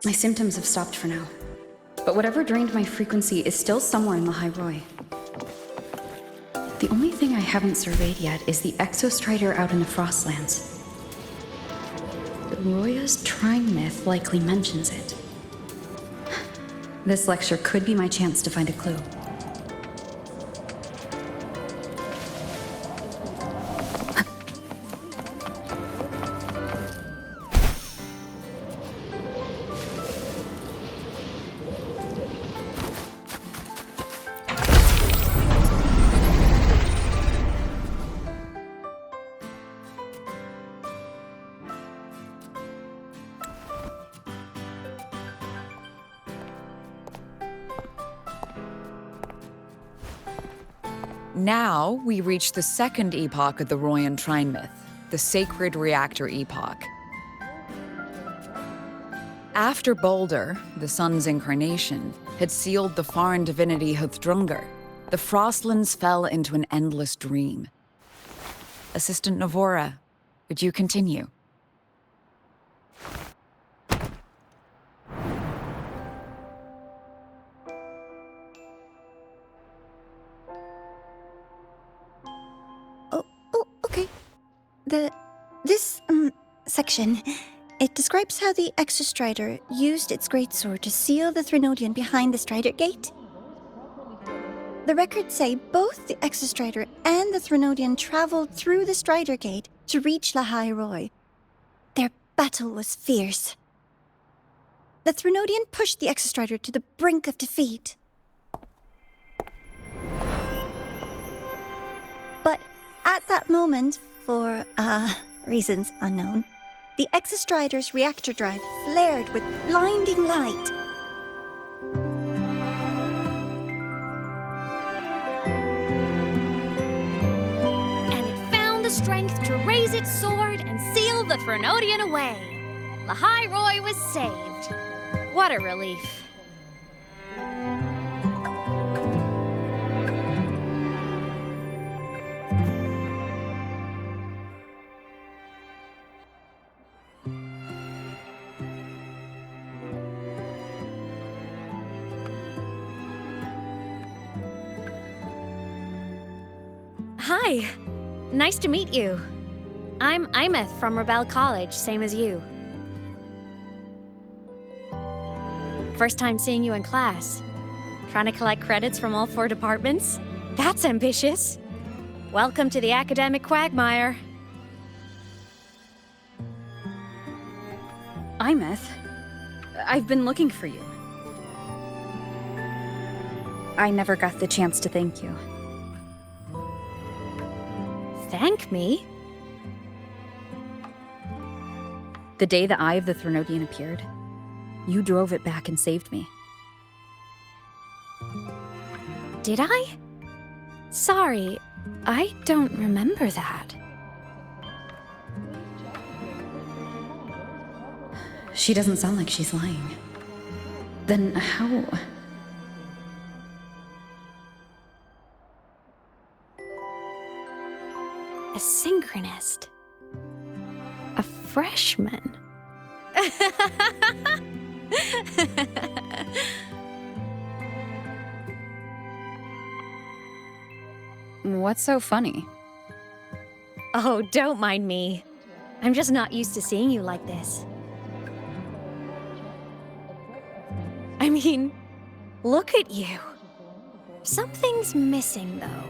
My symptoms have stopped for now. But whatever drained my frequency is still somewhere in the High Roy. The only thing I haven't surveyed yet is the exostrider out in the Frostlands. Roya's Trine myth likely mentions it. This lecture could be my chance to find a clue. Now, we reach the second epoch of the Royan Trine myth, the Sacred Reactor Epoch. After Balder, the sun's incarnation, had sealed the foreign divinity Huthdrungr, the Frostlands fell into an endless dream. Assistant Navora, would you continue? Okay. This section, it describes how the Exostrider used its greatsword to seal the Threnodian behind the Strider Gate. The records say both the Exostrider and the Threnodian traveled through the Strider Gate to reach La High Roy. Their battle was fierce. The Threnodian pushed the Exostrider to the brink of defeat. But at that moment, for, reasons unknown, the Exostrider's reactor drive flared with blinding light. And it found the strength to raise its sword and seal the Threnodian away. La High Roy was saved. What a relief. Hi. Nice to meet you. I'm Imeth from Rebel College, same as you. First time seeing you in class. Trying to collect credits from all 4 departments? That's ambitious. Welcome to the academic quagmire. Imeth, I've been looking for you. I never got the chance to thank you. Thank me? The day the Eye of the Threnodian appeared, you drove it back and saved me. Did I? Sorry, I don't remember that. She doesn't sound like she's lying. Then how... A synchronist. A freshman. What's so funny? Oh, don't mind me. I'm just not used to seeing you like this. I mean, look at you. Something's missing, though.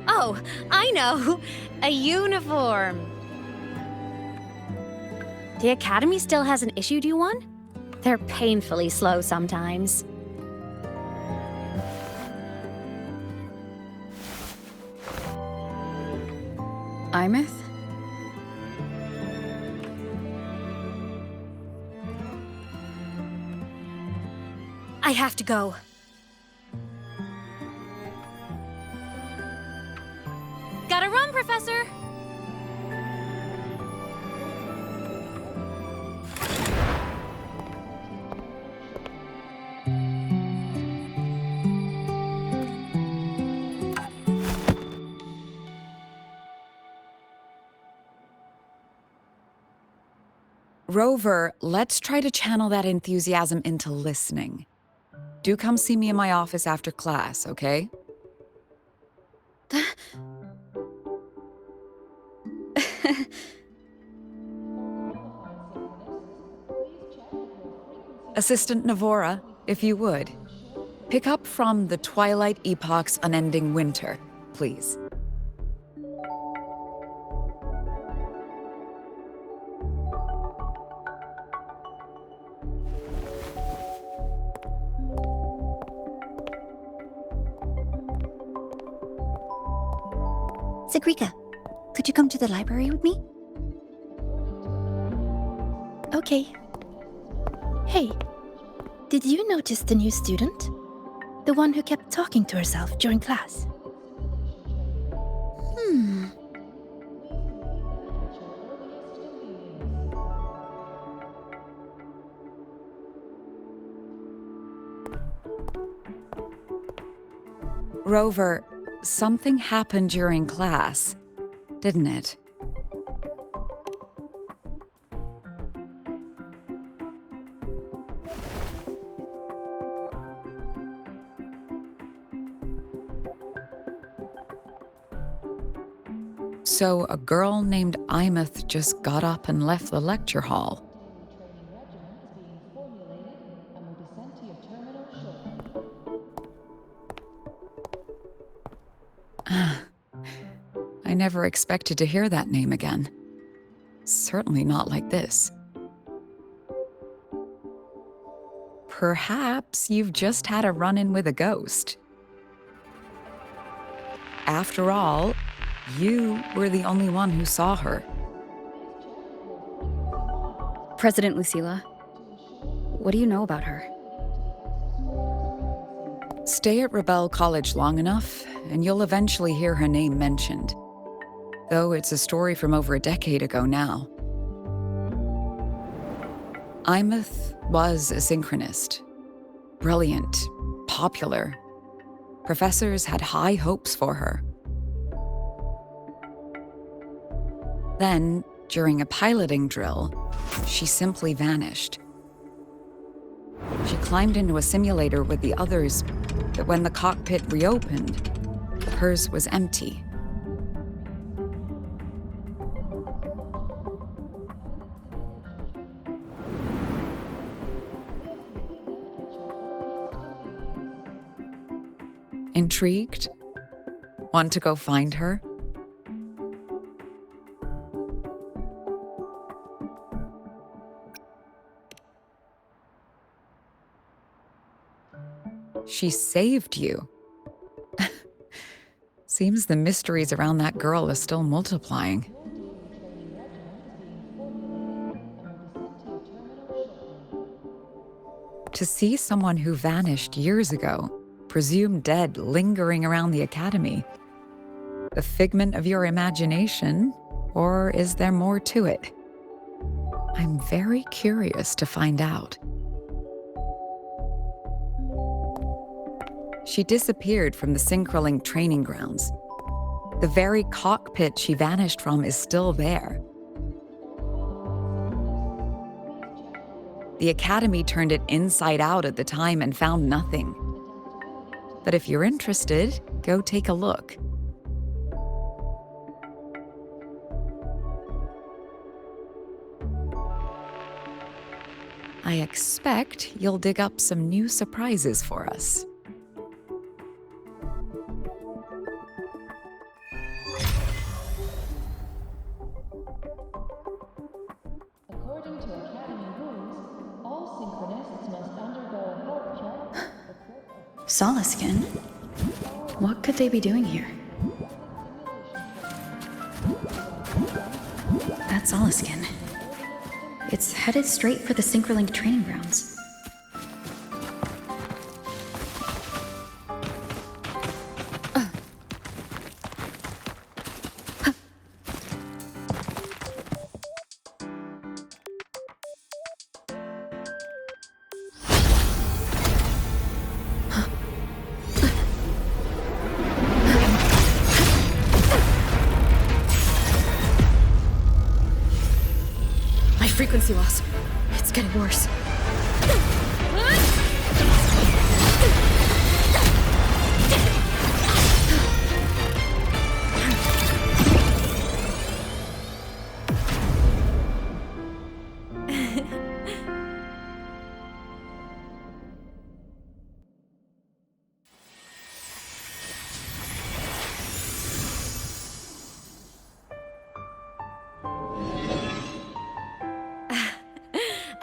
Oh, I know! A uniform! The Academy still hasn't issued you one? They're painfully slow sometimes. Imeth? I have to go. Gotta run, Professor! Rover, let's try to channel that enthusiasm into listening. Do come see me in my office after class, okay? Assistant Navora, if you would, pick up from the Twilight Epoch's Unending Winter, please. Sigrika, could you come to the library with me? Okay. Hey, did you notice the new student? The one who kept talking to herself during class? Rover, something happened during class, didn't it? So a girl named Imeth just got up and left the lecture hall. I never expected to hear that name again. Certainly not like this. Perhaps you've just had a run-in with a ghost. After all, you were the only one who saw her. President Lucilla, what do you know about her? Stay at Rebel College long enough, and you'll eventually hear her name mentioned. Though it's a story from over a decade ago now. Imeth was a synchronist. Brilliant, popular. Professors had high hopes for her. Then, during a piloting drill, she simply vanished. She climbed into a simulator with the others, but when the cockpit reopened, hers was empty. Intrigued? Want to go find her? She saved you. Seems the mysteries around that girl are still multiplying. To see someone who vanished years ago, presumed dead, lingering around the academy. The figment of your imagination, or is there more to it? I'm very curious to find out. She disappeared from the Synchrolink training grounds. The very cockpit she vanished from is still there. The Academy turned it inside out at the time and found nothing. But if you're interested, go take a look. I expect you'll dig up some new surprises for us. According to Academy rules, all synchronists must undergo a health check. Solaskin? What could they be doing here? That's Solaskin. It's headed straight for the Synchrolink training grounds. frequency loss. It's getting worse.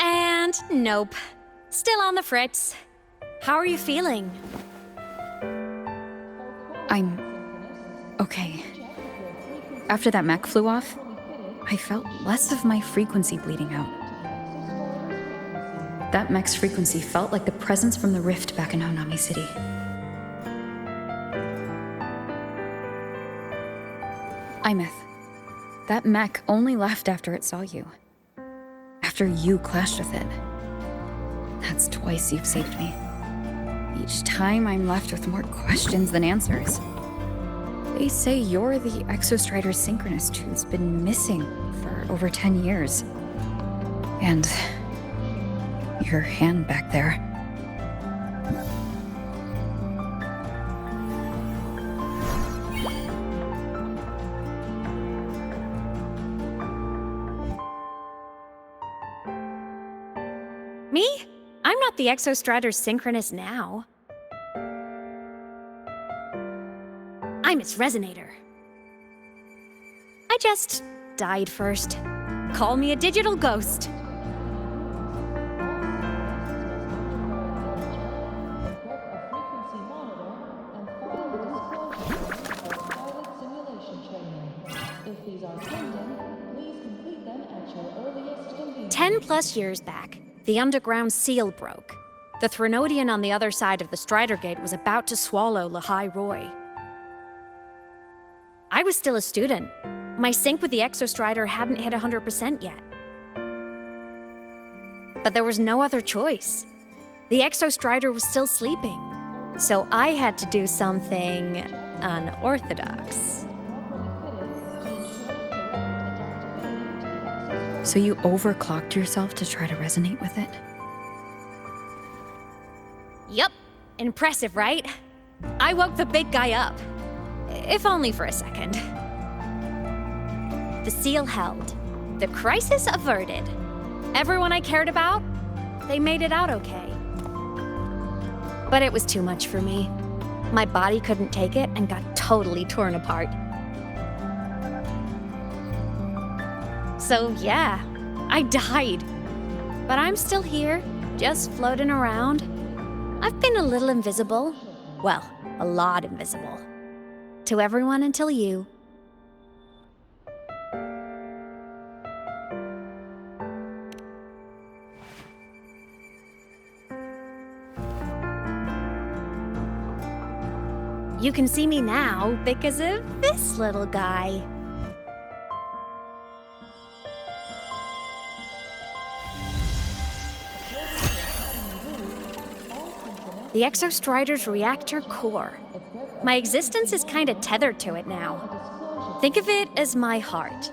And nope. Still on the fritz. How are you feeling? I'm okay. After that mech flew off, I felt less of my frequency bleeding out. That mech's frequency felt like the presence from the rift back in Honami City. Imeth, that mech only left after it saw you. After you clashed with it. That's twice you've saved me. Each time I'm left with more questions than answers. They say you're the Exostrider synchronist who's been missing for over 10 years. And your hand back there. Me? I'm not the Exostrider synchronist now. I'm its resonator. I just died first. Call me a digital ghost. Frequency monitor and file the disclosure of pilot simulation training. If these are pending, please complete them at your earliest convenience. 10+ years back, the underground seal broke. The Threnodian on the other side of the Strider Gate was about to swallow Lahai Roy. I was still a student. My sync with the Exostrider hadn't hit 100% yet. But there was no other choice. The Exostrider was still sleeping, so I had to do something unorthodox. So you overclocked yourself to try to resonate with it? Yup. Impressive, right? I woke the big guy up. If only for a second. The seal held. The crisis averted. Everyone I cared about, they made it out okay. But it was too much for me. My body couldn't take it and got totally torn apart. So yeah, I died. But I'm still here, just floating around. I've been a little invisible. Well, a lot invisible. To everyone until you. You can see me now because of this little guy. The Exostrider's reactor core. My existence is kind of tethered to it now. Think of it as my heart.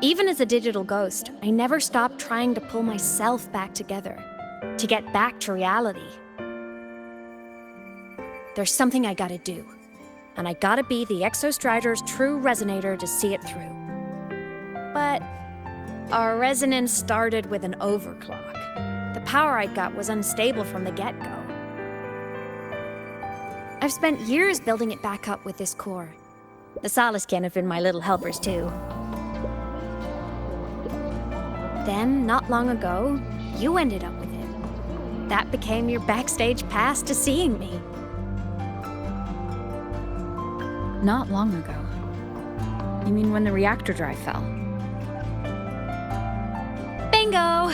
Even as a digital ghost, I never stopped trying to pull myself back together, to get back to reality. There's something I gotta do, and I gotta be the Exostrider's true resonator to see it through. But our resonance started with an overclock. The power I got was unstable from the get-go. I've spent years building it back up with this core. The Solaskin have been my little helpers too. Then, not long ago, you ended up with it. That became your backstage pass to seeing me. Not long ago. You mean when the reactor drive fell? Bingo!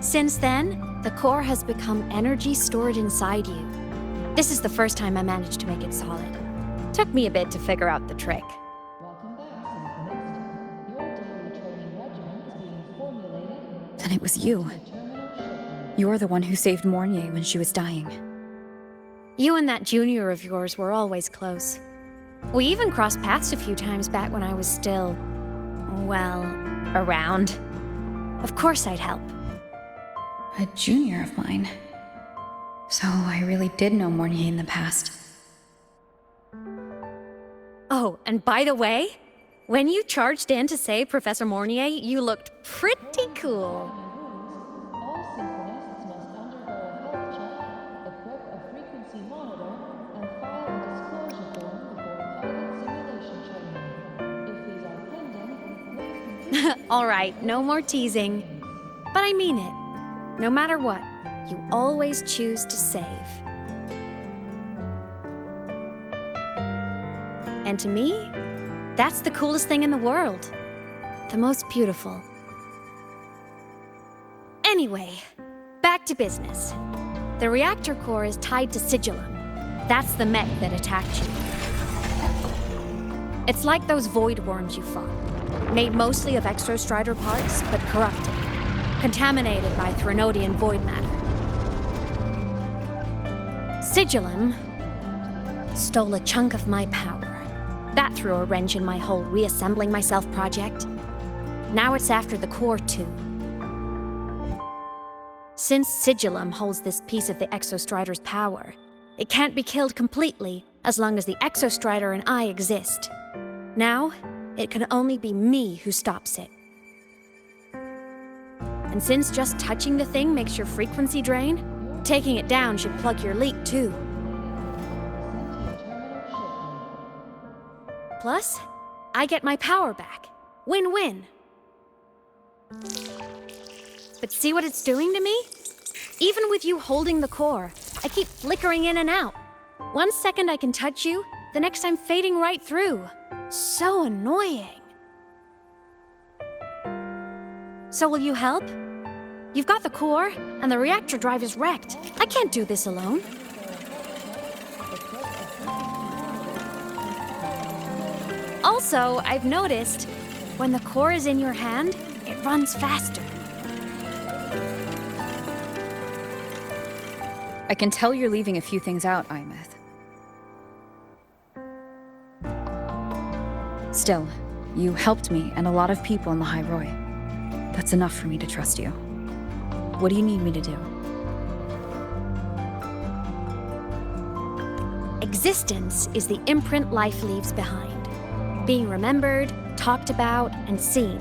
Since then, the core has become energy stored inside you. This is the first time I managed to make it solid. Took me a bit to figure out the trick. Welcome back, Synchronist. Your daily training regimen is being formulated. Then it was you. You're the one who saved Mornier when she was dying. You and that junior of yours were always close. We even crossed paths a few times back when I was still, well, around. Of course I'd help. A junior of mine. So I really did know Mornier in the past. Oh, and by the way, when you charged in to save Professor Mornier, you looked pretty cool. All synchronists must undergo a health check, equip a frequency monitor, and file a disclosure form before pilot simulation training. If these are pending, please complete. All right, no more teasing. But I mean it. No matter what, you always choose to save. And to me, that's the coolest thing in the world. The most beautiful. Anyway, back to business. The reactor core is tied to Sigillum. That's the mech that attacked you. It's like those void worms you fought. Made mostly of Exostrider parts, but corrupted. Contaminated by Threnodian void matter. Sigillum stole a chunk of my power. That threw a wrench in my whole reassembling myself project. Now it's after the core too. Since Sigillum holds this piece of the Exostrider's power, it can't be killed completely as long as the Exostrider and I exist. Now, it can only be me who stops it. And since just touching the thing makes your frequency drain, taking it down should plug your leak too. Plus, I get my power back. Win-win. But see what it's doing to me? Even with you holding the core, I keep flickering in and out. 1 second I can touch you, the next I'm fading right through. So annoying. So will you help? You've got the core, and the reactor drive is wrecked. I can't do this alone. Also, I've noticed, when the core is in your hand, it runs faster. I can tell you're leaving a few things out, Imeth. Still, you helped me and a lot of people in the High Roy. That's enough for me to trust you. What do you need me to do? Existence is the imprint life leaves behind. Being remembered, talked about, and seen.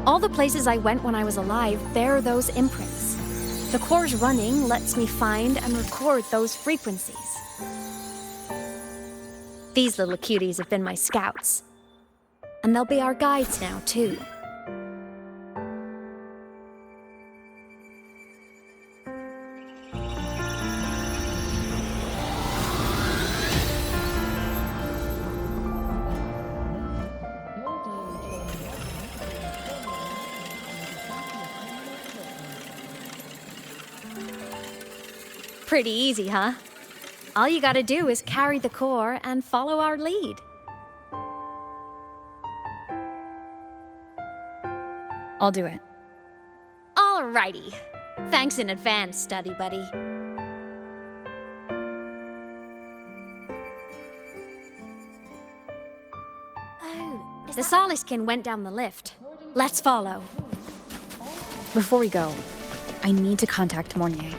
All the places I went when I was alive bear those imprints. The core's running lets me find and record those frequencies. These little cuties have been my scouts. And they'll be our guides now, too. Pretty easy, huh? All you gotta do is carry the core and follow our lead. I'll do it. Alrighty. Thanks in advance, study buddy. Oh, the Soliskin went down the lift. Let's follow. Before we go, I need to contact Mornier.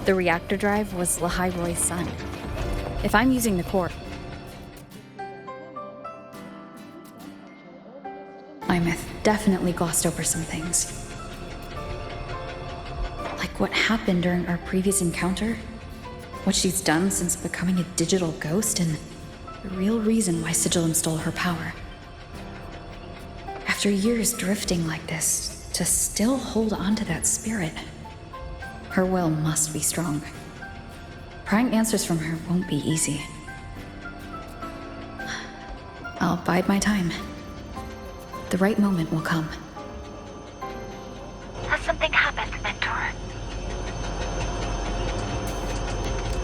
The reactor drive was Lahai Roy's son. If I'm using the core, Imeth definitely glossed over some things. Like what happened during our previous encounter, what she's done since becoming a digital ghost, and the real reason why Sigillum stole her power. After years drifting like this, to still hold on to that spirit, her will must be strong. Prying answers from her won't be easy. I'll bide my time. The right moment will come. Has something happened, Mentor?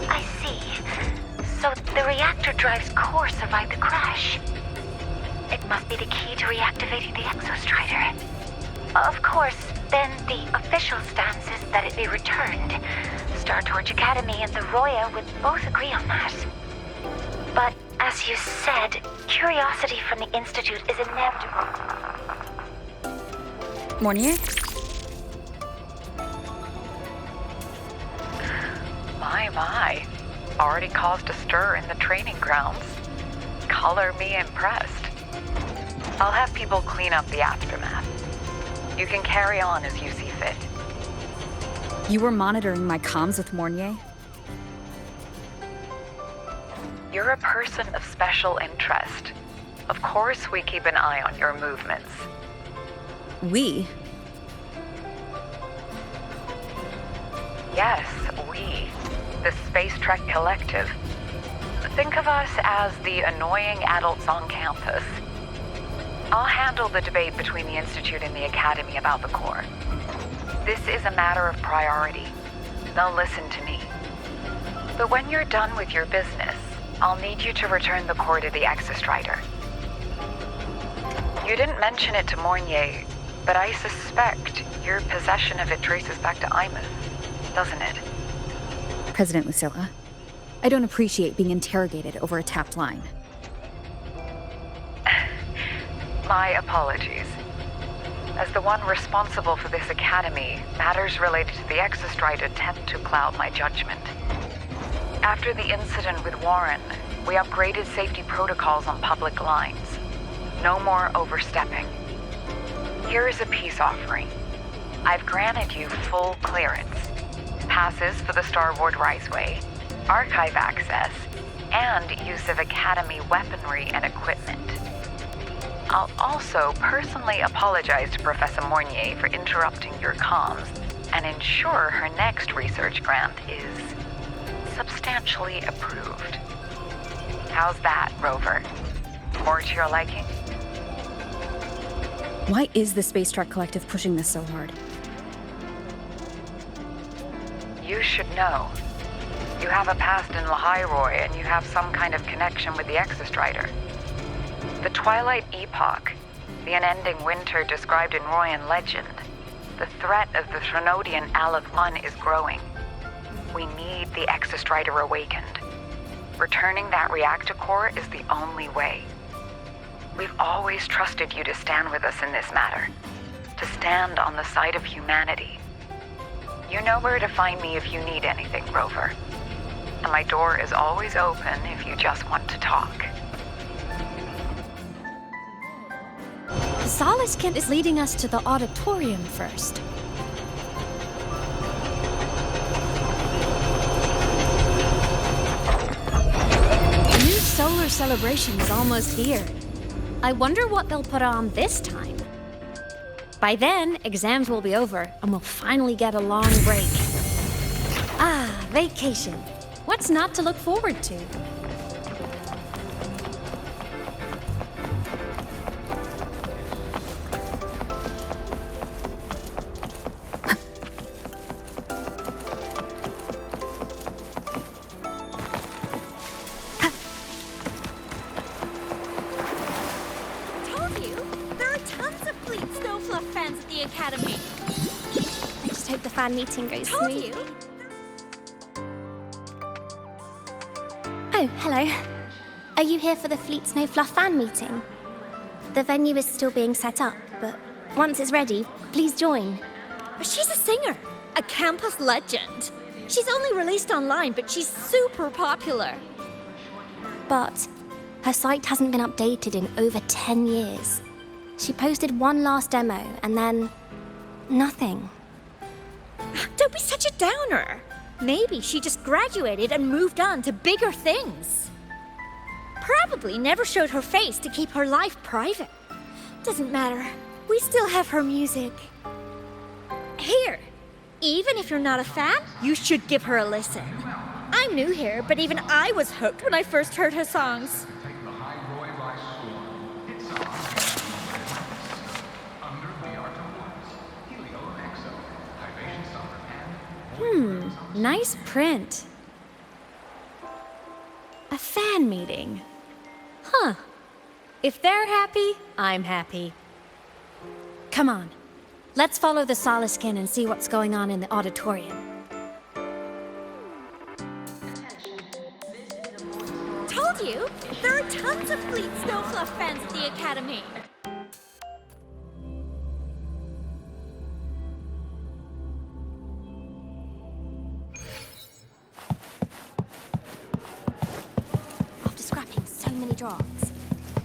I see. So the reactor drive's core survived the crash. It must be the key to reactivating the Exostrider. Of course, then the official stance is that it be returned. Star Torch Academy and the Roya would both agree on that. But As you said, curiosity from the Institute is inevitable. Mornier? My. Already caused a stir in the training grounds. Color me impressed. I'll have people clean up the aftermath. You can carry on as you see fit. You were monitoring my comms with Mornier? You're a person of special interest. Of course we keep an eye on your movements. We? Yes, we. The Space Trek Collective. Think of us as the annoying adults on campus. I'll handle the debate between the Institute and the Academy about the core. This is a matter of priority. They'll listen to me. But when you're done with your business, I'll need you to return the core to the Exostrider. You didn't mention it to Mornier, but I suspect your possession of it traces back to Imeth, doesn't it? President Lucilla, I don't appreciate being interrogated over a tapped line. My apologies. As the one responsible for this academy, matters related to the Exostrider tend to cloud my judgment. After the incident with Warren, we upgraded safety protocols on public lines. No more overstepping. Here is a peace offering. I've granted you full clearance. Passes for the Starboard Riseway, archive access, and use of Academy weaponry and equipment. I'll also personally apologize to Professor Mornier for interrupting your comms and ensure her next research grant is substantially approved. How's that, Rover? More to your liking? Why is the Space Trek Collective pushing this so hard? You should know. You have a past in Lahairoi, and you have some kind of connection with the Exostrider. The Twilight Epoch, the unending winter described in Royan legend, the threat of the Threnodian Aleph 1 is growing. We need the Exostrider awakened. Returning that reactor core is the only way. We've always trusted you to stand with us in this matter, to stand on the side of humanity. You know where to find me if you need anything, Rover. And my door is always open if you just want to talk. The Solace Kit is leading us to the auditorium first. The new solar celebration is almost here. I wonder what they'll put on this time. By then, exams will be over, and we'll finally get a long break. Ah, vacation. What's not to look forward to? Told you, there are tons of Fleet Snowfluff fans at the Academy. I just hope the fan meeting goes Told smooth. you. Oh, hello. Are you here for the Fleet Snowfluff fan meeting? The venue is still being set up, but once it's ready, please join. But she's a singer, a campus legend. She's only released online, but she's super popular. But her site hasn't been updated in over 10 years. She posted one last demo, and then nothing. Don't be such a downer. Maybe she just graduated and moved on to bigger things. Probably never showed her face to keep her life private. Doesn't matter. We still have her music. Here, even if you're not a fan, you should give her a listen. I'm new here, but even I was hooked when I first heard her songs. Nice print. A fan meeting. Huh. If they're happy, I'm happy. Come on. Let's follow the Solaskin and see what's going on in the auditorium. Told told you! There are tons of Fleet Snowfluff fans at the Academy! After scrapping so many drops,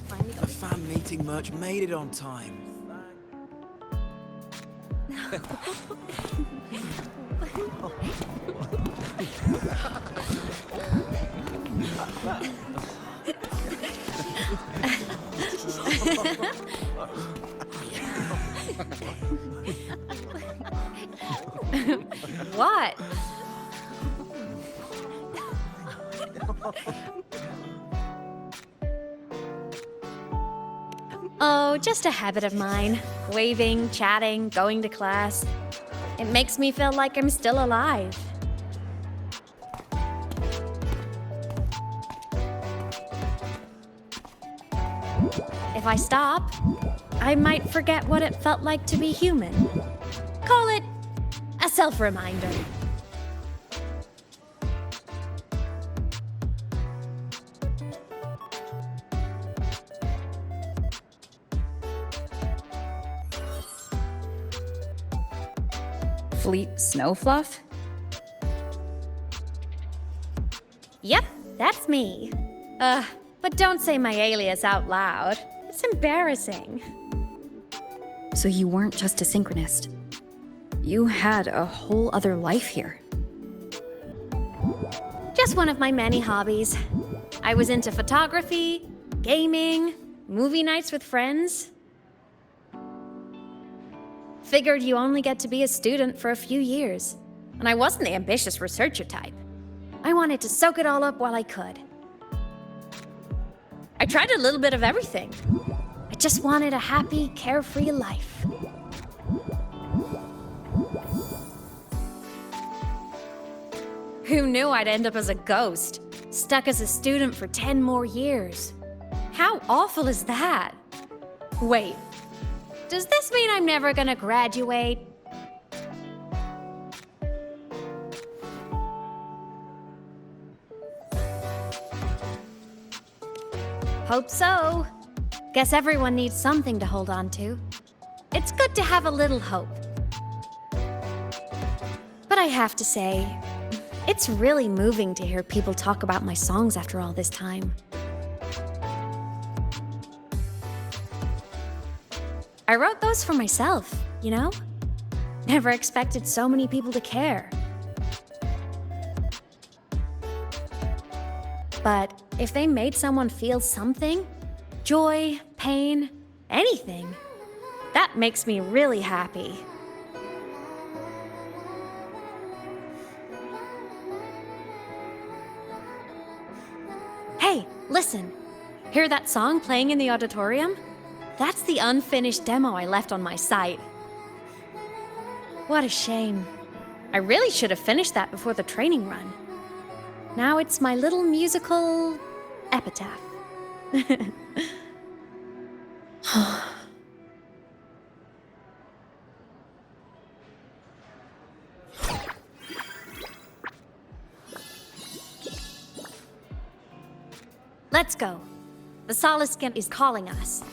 finally got The fan meeting merch made it on time. What? Oh, just a habit of mine. Waving, chatting, going to class. It makes me feel like I'm still alive. If I stop, I might forget what it felt like to be human. Call it a self-reminder. Fleet Snowfluff? Yep, that's me. But don't say my alias out loud. It's embarrassing. So you weren't just a synchronist. You had a whole other life here. Just one of my many hobbies. I was into photography, gaming, movie nights with friends. Figured you only get to be a student for a few years. And I wasn't the ambitious researcher type. I wanted to soak it all up while I could. I tried a little bit of everything. I just wanted a happy, carefree life. Who knew I'd end up as a ghost, stuck as a student for 10 more years? How awful is that? Wait, does this mean I'm never gonna graduate? Hope so. Guess everyone needs something to hold on to. It's good to have a little hope. But I have to say, it's really moving to hear people talk about my songs after all this time. I wrote those for myself, you know? Never expected so many people to care. But if they made someone feel something, joy, pain, anything, that makes me really happy. Hey, listen. Hear that song playing in the auditorium? That's the unfinished demo I left on my site. What a shame. I really should have finished that before the training run. Now it's my little musical epitaph. Let's go. The Solace Skimp is calling us.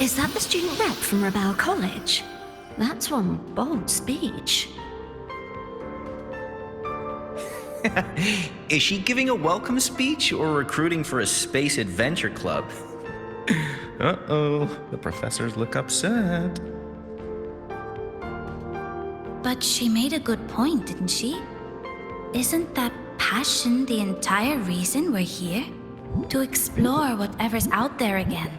Is that the student rep from Rebel College? That's one bold speech. Is she giving a welcome speech or recruiting for a space adventure club? Uh-oh, the professors look upset. But she made a good point, didn't she? Isn't that passion the entire reason we're here? To explore whatever's out there again.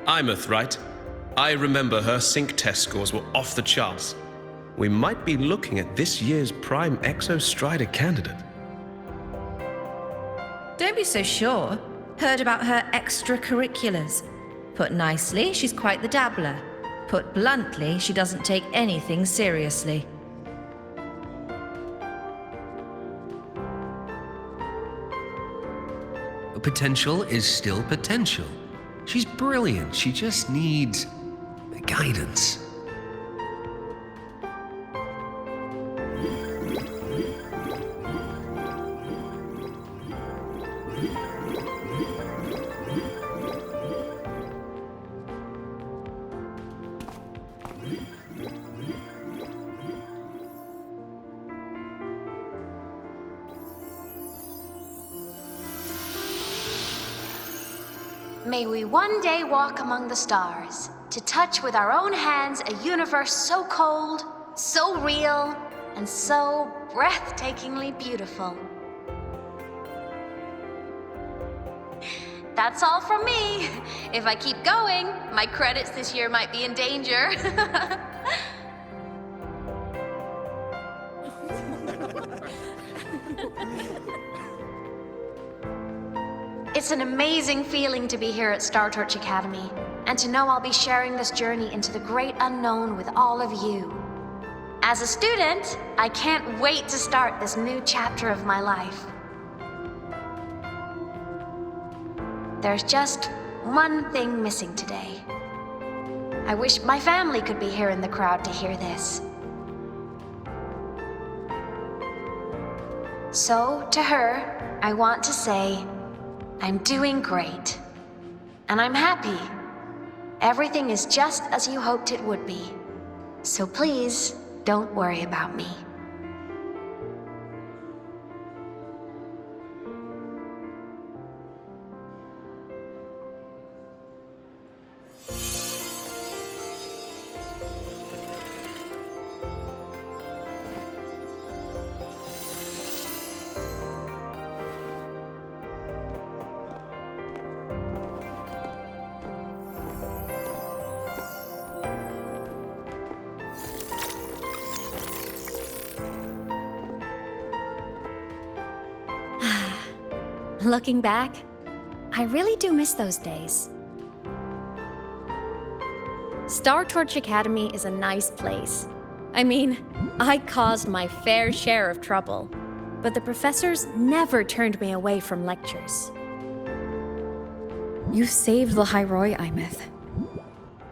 Imeth, right? I remember her sync test scores were off the charts. We might be looking at this year's prime Exostrider candidate. Don't be so sure. Heard about her extracurriculars. Put nicely, she's quite the dabbler. Put bluntly, she doesn't take anything seriously. Potential is still potential. She's brilliant. She just needs guidance. May we one day walk among the stars, to touch with our own hands a universe so cold, so real, and so breathtakingly beautiful. That's all from me. If I keep going, my credits this year might be in danger. It's an amazing feeling to be here at Star Torch Academy, and to know I'll be sharing this journey into the great unknown with all of you. As a student, I can't wait to start this new chapter of my life. There's just one thing missing today. I wish my family could be here in the crowd to hear this. So, to her, I want to say, I'm doing great. And I'm happy. Everything is just as you hoped it would be. So please, don't worry about me. Looking back, I really do miss those days. Star Torch Academy is a nice place. I mean, I caused my fair share of trouble, but the professors never turned me away from lectures. You saved the Hyroi, Imeth.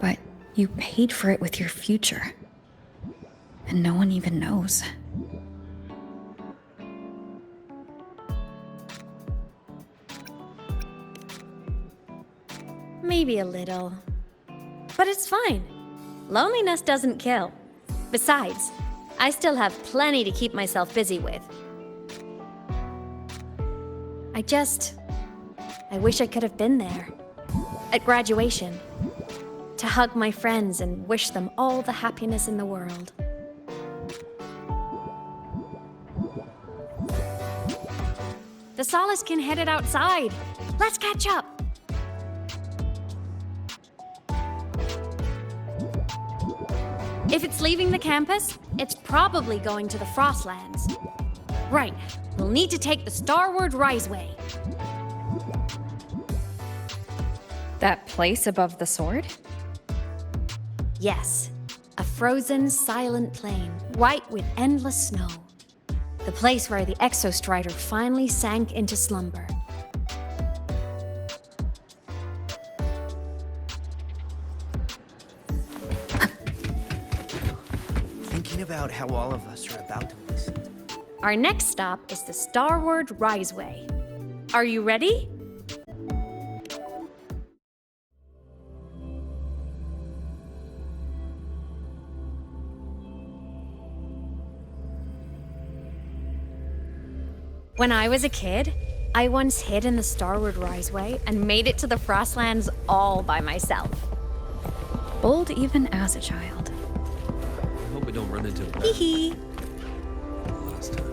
But you paid for it with your future. And no one even knows. Maybe a little. But it's fine. Loneliness doesn't kill. Besides, I still have plenty to keep myself busy with. I wish I could have been there. At graduation. To hug my friends and wish them all the happiness in the world. The Solace can headed outside. Let's catch up. If it's leaving the campus, it's probably going to the Frostlands. Right, we'll need to take the Starward Riseway. That place above the sword? Yes, a frozen, silent plain, white with endless snow. The place where the Exostrider finally sank into slumber. Thinking about how all of us are about to listen. Our next stop is the Starward Riseway. Are you ready? When I was a kid, I once hid in the Starward Riseway and made it to the Frostlands all by myself. Bold even as a child. I hope we don't run into it. Hee hee. Last time.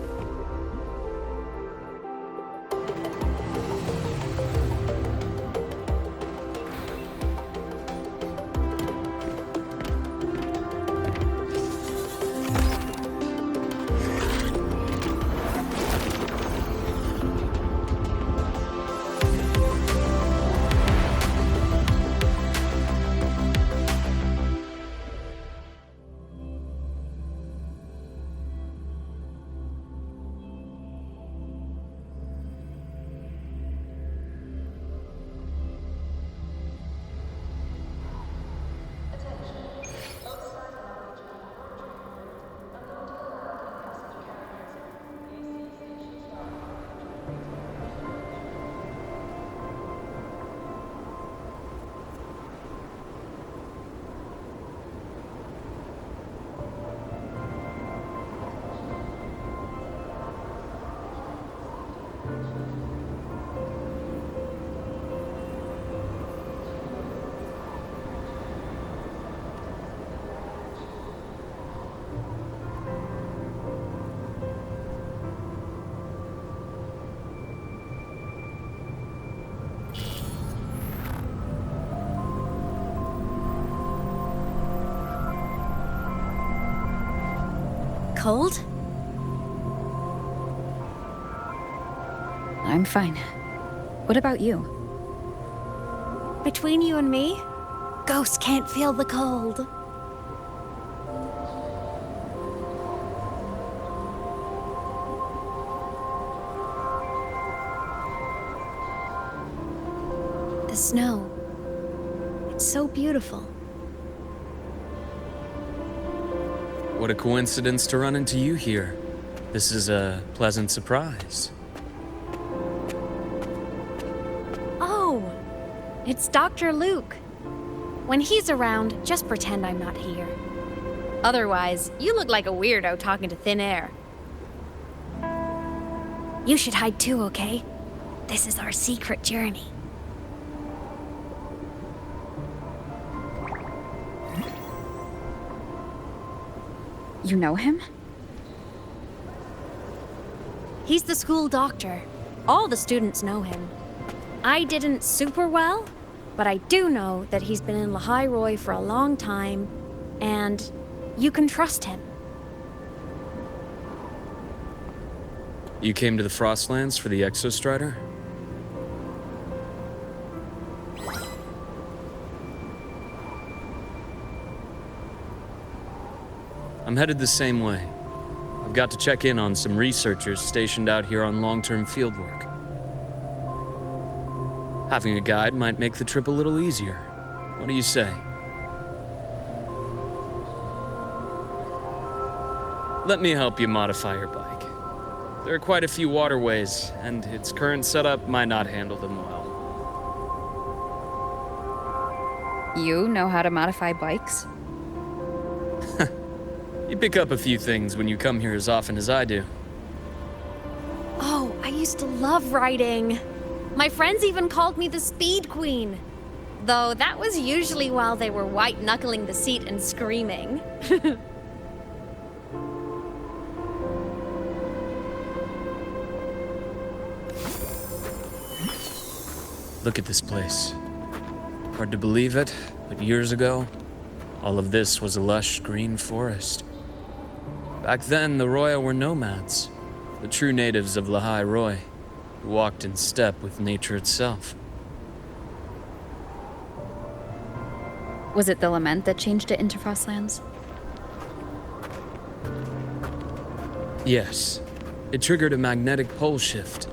Cold? I'm fine. What about you? Between you and me, ghosts can't feel the cold. The snow. It's so beautiful. What a coincidence to run into you here. This is a pleasant surprise. Oh, it's Dr. Luke. When he's around, just pretend I'm not here. Otherwise, you look like a weirdo talking to thin air. You should hide too, okay? This is our secret journey. You know him? He's the school doctor. All the students know him. I didn't super well, but I do know that he's been in Lahai Roy for a long time, and you can trust him. You came to the Frostlands for the Exostrider? I'm headed the same way. I've got to check in on some researchers stationed out here on long-term fieldwork. Having a guide might make the trip a little easier. What do you say? Let me help you modify your bike. There are quite a few waterways, and its current setup might not handle them well. You know how to modify bikes? You pick up a few things when you come here as often as I do. Oh, I used to love riding. My friends even called me the Speed Queen. Though that was usually while they were white-knuckling the seat and screaming. Look at this place. Hard to believe it, but years ago, all of this was a lush green forest. Back then, the Roya were nomads, the true natives of Lahai Roy, who walked in step with nature itself. Was it the lament that changed it into Frostlands? Yes, it triggered a magnetic pole shift.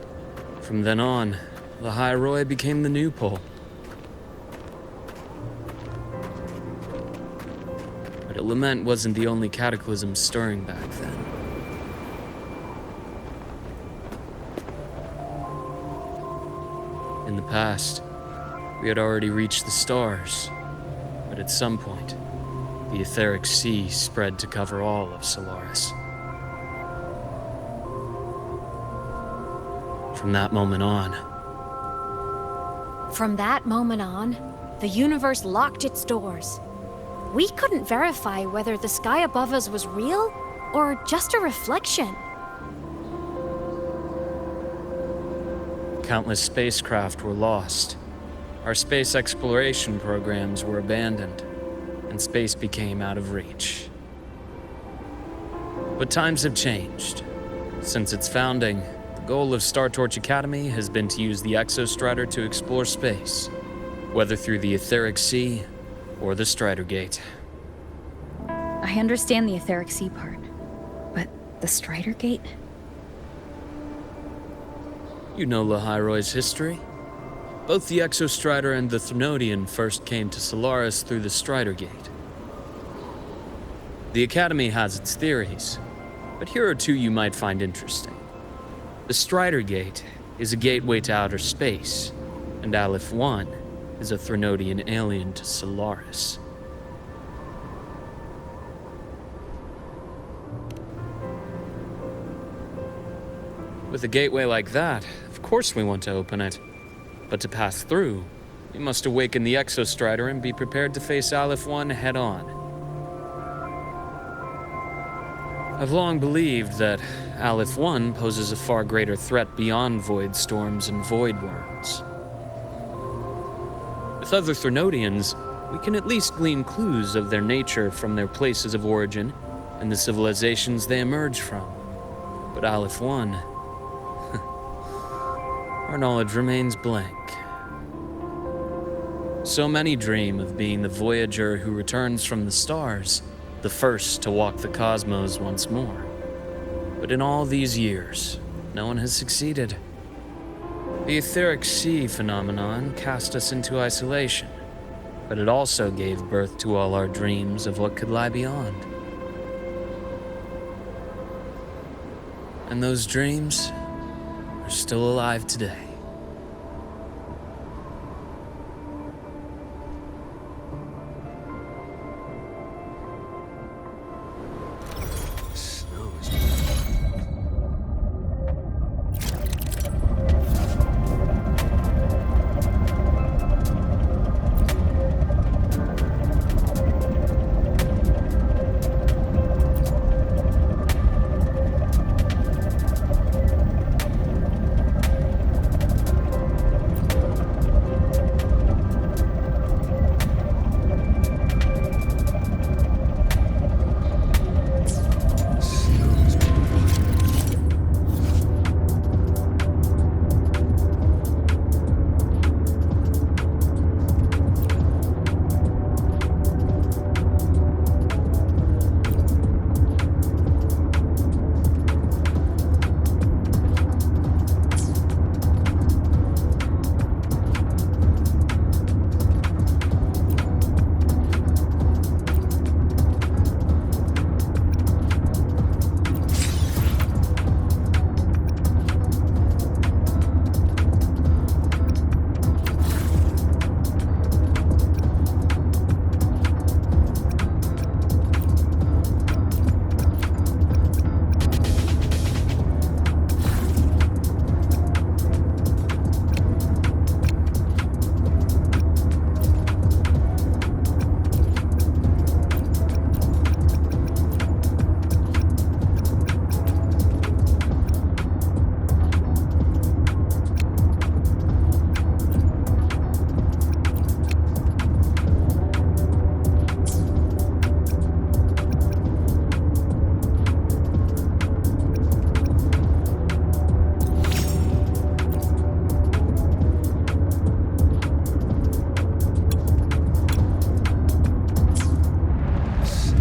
From then on, Lahai Roy became the new pole. But lament wasn't the only cataclysm stirring back then. In the past, we had already reached the stars, but at some point, the etheric sea spread to cover all of Solaris. from that moment on. From that moment on, the universe locked its doors. We couldn't verify whether the sky above us was real or just a reflection. Countless spacecraft were lost. Our space exploration programs were abandoned, and space became out of reach. But times have changed. Since its founding, the goal of Star Torch Academy has been to use the Exostrider to explore space, whether through the Etheric Sea or the Strider Gate. I understand the Etheric Sea part, but the Strider Gate? You know Lahairoy's history. Both the Exostrider and the Threnodian first came to Solaris through the Strider Gate. The Academy has its theories, but here are two you might find interesting. The Strider Gate is a gateway to outer space, and Aleph 1 is a Threnodian alien to Solaris. With a gateway like that, of course we want to open it. But to pass through, we must awaken the Exostrider and be prepared to face Aleph 1 head-on. I've long believed that Aleph 1 poses a far greater threat beyond void storms and void worms. With other Threnodians, we can at least glean clues of their nature from their places of origin and the civilizations they emerge from. But Aleph 1... our knowledge remains blank. So many dream of being the Voyager who returns from the stars, the first to walk the cosmos once more. But in all these years, no one has succeeded. The Etheric Sea phenomenon cast us into isolation, but it also gave birth to all our dreams of what could lie beyond. And those dreams are still alive today.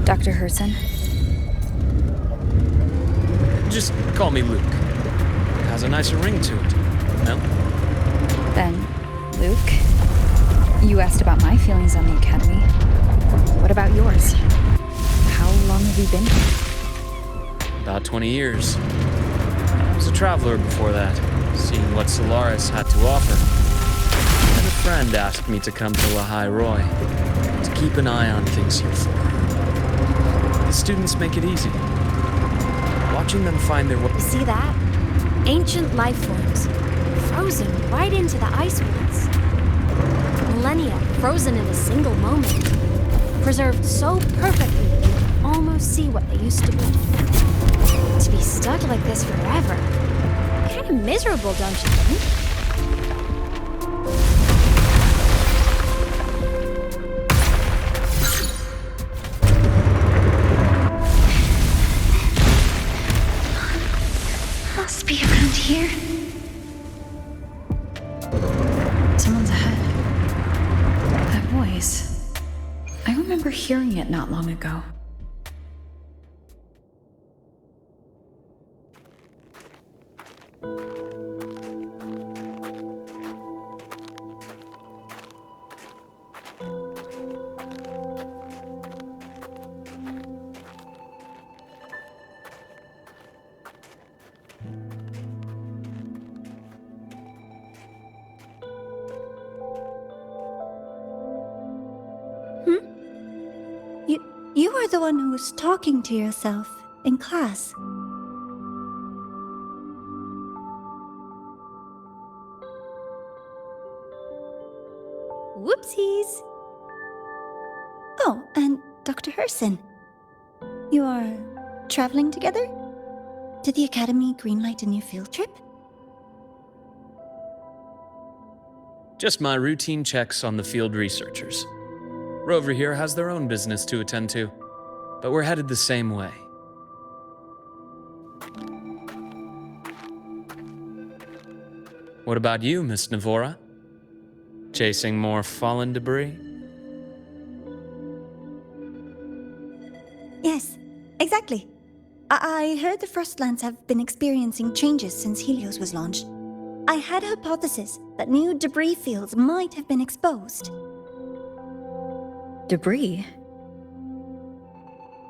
Dr. Herson? Just call me Luke. It has a nicer ring to it, no? Then, Luke, you asked about my feelings on the Academy. What about yours? How long have you been here? About 20 years. I was a traveler before that, seeing what Solaris had to offer. And a friend asked me to come to Lahairoy to keep an eye on things here for her. The students make it easy. Watching them find their way. You see that? Ancient life forms. frozen right into the ice woods. Millennia frozen in a single moment. Preserved so perfectly that you can almost see what they used to be. To be stuck like this forever. Kind of miserable, don't you think? Must be around here. Someone's ahead. That voice. I remember hearing it not long ago. You are the one who was talking to yourself in class. Whoopsies. Oh, and Dr. Herson. You are traveling together? Did the Academy greenlight a new field trip? Just my routine checks on the field researchers. Rover here has their own business to attend to, but we're headed the same way. What about you, Miss Navora? Chasing more fallen debris? Yes, exactly. I heard the Frostlands have been experiencing changes since Helios was launched. I had a hypothesis that new debris fields might have been exposed. Debris?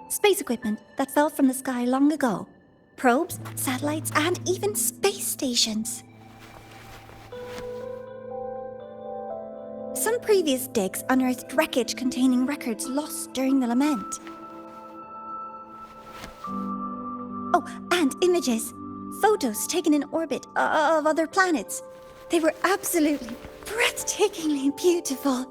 Space equipment that fell from the sky long ago. Probes, satellites, and even space stations. Some previous digs unearthed wreckage containing records lost during the lament. Oh, and images. Photos taken in orbit of other planets. They were absolutely breathtakingly beautiful.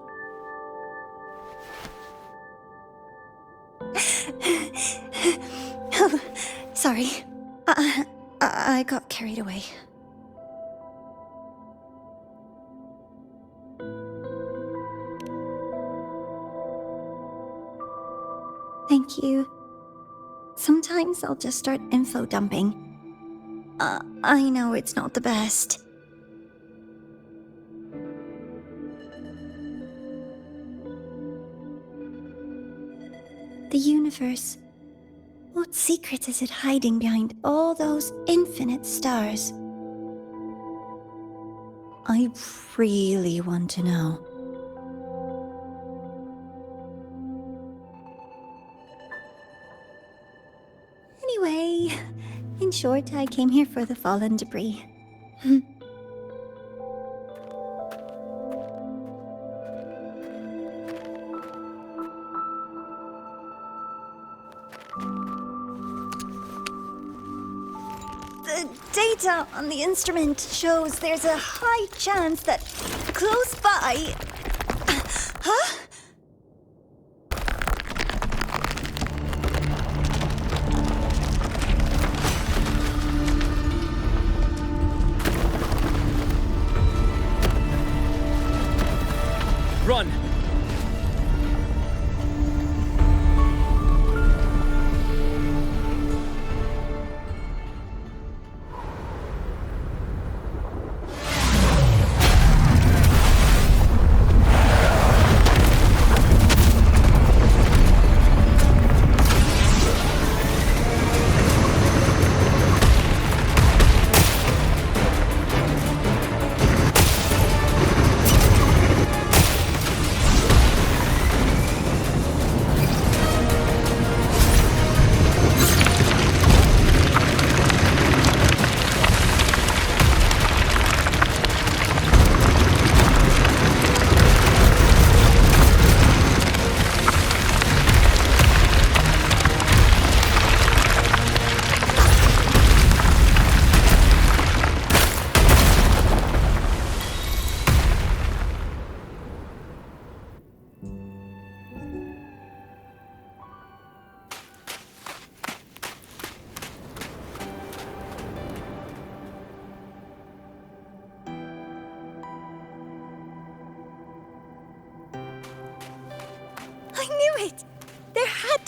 Oh, sorry. I got carried away. Thank you. Sometimes I'll just start info dumping. I know it's not the best. The universe. What secrets is it hiding behind all those infinite stars? I really want to know. Anyway, in short, I came here for the fallen debris. The data on the instrument shows there's a high chance that close by... Huh? Run!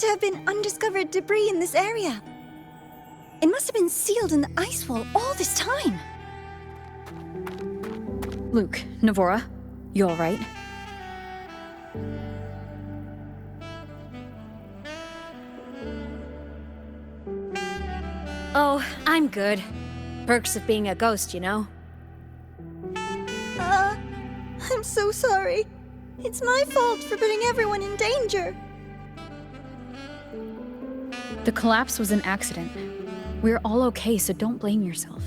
to have been undiscovered debris in this area. It must have been sealed in the ice wall all this time. Luke, Navora, you alright? Oh, I'm good. Perks of being a ghost, you know? I'm so sorry. It's my fault for putting everyone in danger. The collapse was an accident. We're all okay, so don't blame yourself.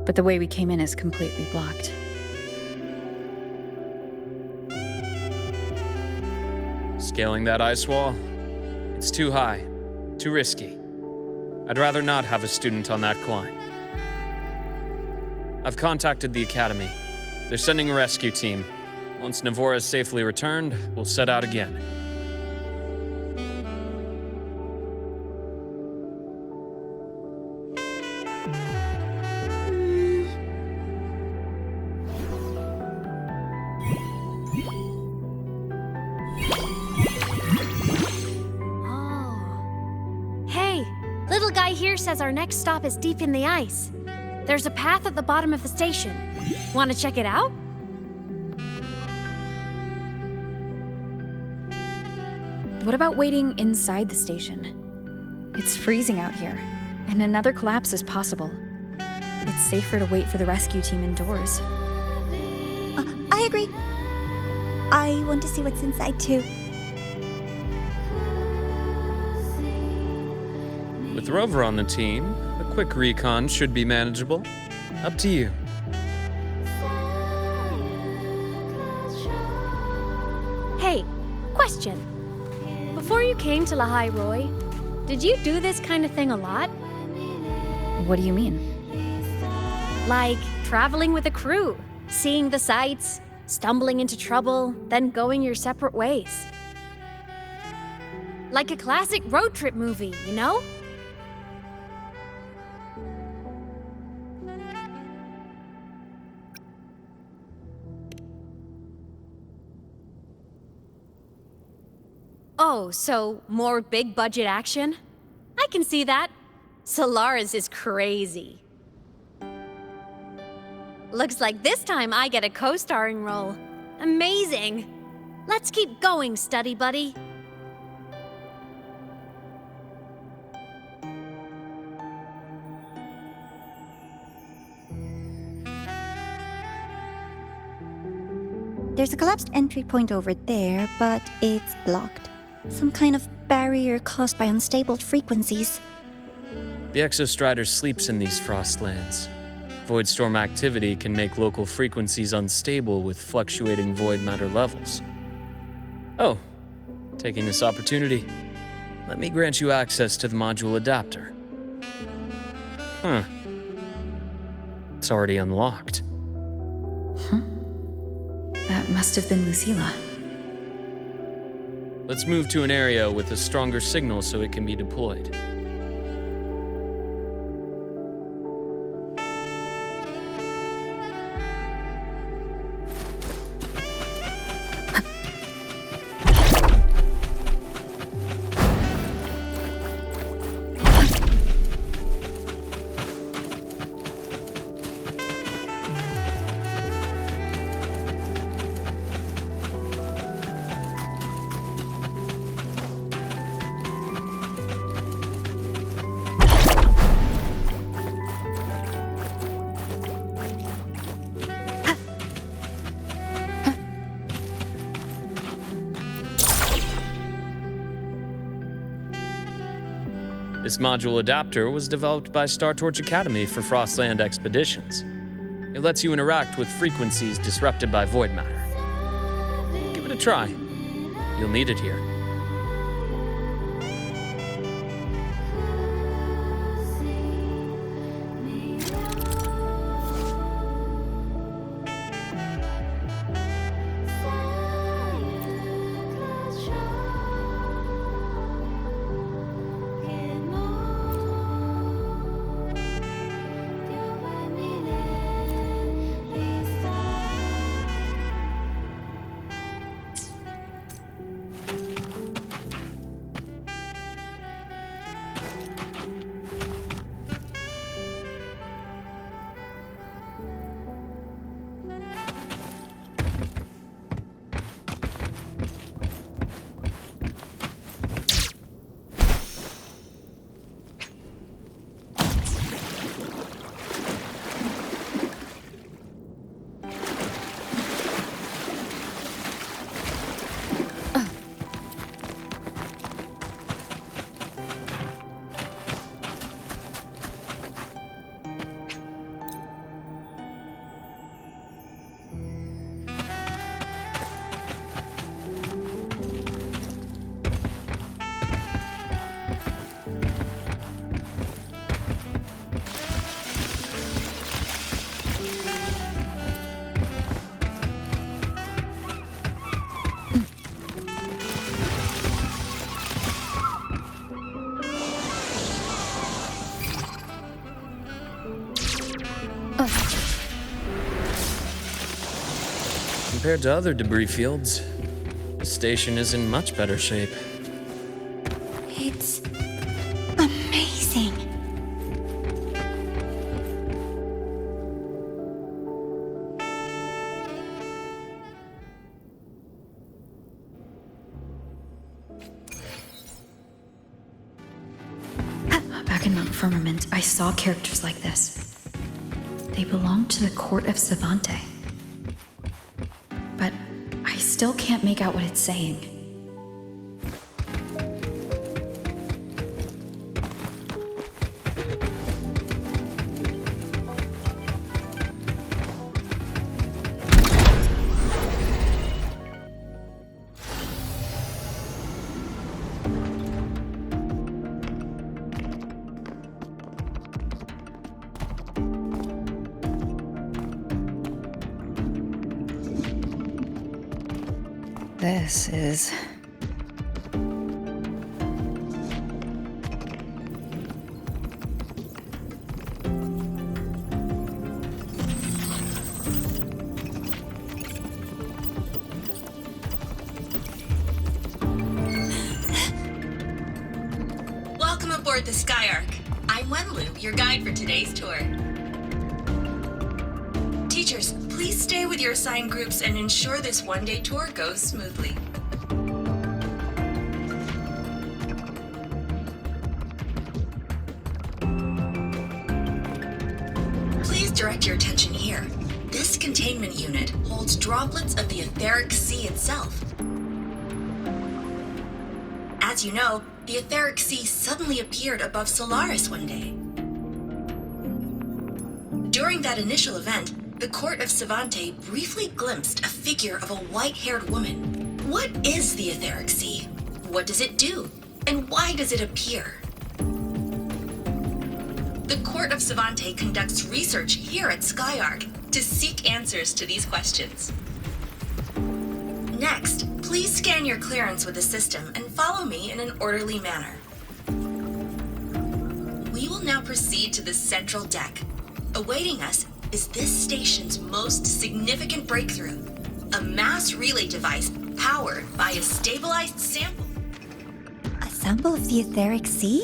But the way we came in is completely blocked. Scaling that ice wall? It's too high, too risky. I'd rather not have a student on that climb. I've contacted the Academy. They're sending a rescue team. Once Navora is safely returned, we'll set out again. Little guy here says our next stop is deep in the ice. There's a path at the bottom of the station. Want to check it out? What about waiting inside the station? It's freezing out here, and another collapse is possible. It's safer to wait for the rescue team indoors. I agree. I want to see what's inside too. With Rover on the team, a quick recon should be manageable. Up to you. Hey, question. Before you came to Lahai Roy, did you do this kind of thing a lot? What do you mean? Like traveling with a crew, seeing the sights, stumbling into trouble, then going your separate ways. Like a classic road trip movie, you know? Oh, so more big budget action? I can see that. Solaris is crazy. Looks like this time I get a co-starring role. Amazing! Let's keep going, study buddy. There's a collapsed entry point over there, but it's blocked. Some kind of barrier caused by unstable frequencies. The Exostrider sleeps in these frostlands. Void storm activity can make local frequencies unstable with fluctuating void matter levels. Oh, taking this opportunity, let me grant you access to the module adapter. Huh. It's already unlocked. That must have been Lucilla. Let's move to an area with a stronger signal so it can be deployed. This module adapter was developed by Star Torch Academy for Frostland expeditions. It lets you interact with frequencies disrupted by void matter. Give it a try. You'll need it here. Compared to other debris fields, the station is in much better shape. It's amazing. Back in Mount Firmament, I saw characters like this. They belonged to the court of Savante. But I still can't make out what it's saying. This is... Welcome aboard the Skyark. I'm Wenlu, your guide for today's tour. Teachers, please stay with your assigned groups and ensure this one-day tour goes smoothly. Please direct your attention here. This containment unit holds droplets of the etheric sea itself. As you know, the etheric sea suddenly appeared above Solaris one day. During that initial event, the court of Savante briefly glimpsed a figure of a white-haired woman. What is the etheric sea? What does it do? And why does it appear? The court of Savante conducts research here at Skyark to seek answers to these questions. Next, please scan your clearance with the system and follow me in an orderly manner. We will now proceed to the central deck. Awaiting us is this station's most significant breakthrough, a mass relay device powered by a stabilized sample. A sample of the etheric sea?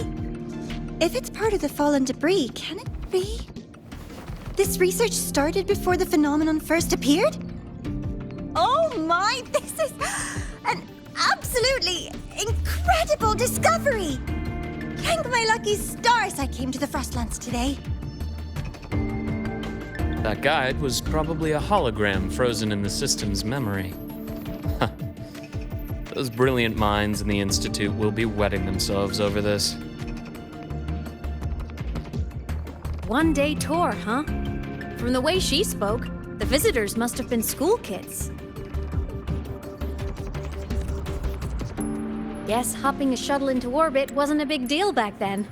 If it's part of the fallen debris, can it be? This research started before the phenomenon first appeared? Oh my, this is an absolutely incredible discovery! Thank my lucky stars I came to the Frostlands today. That guide was probably a hologram frozen in the system's memory. Those brilliant minds in the Institute will be wetting themselves over this. One-day tour, huh? From the way she spoke, the visitors must have been school kids. Guess hopping a shuttle into orbit wasn't a big deal back then.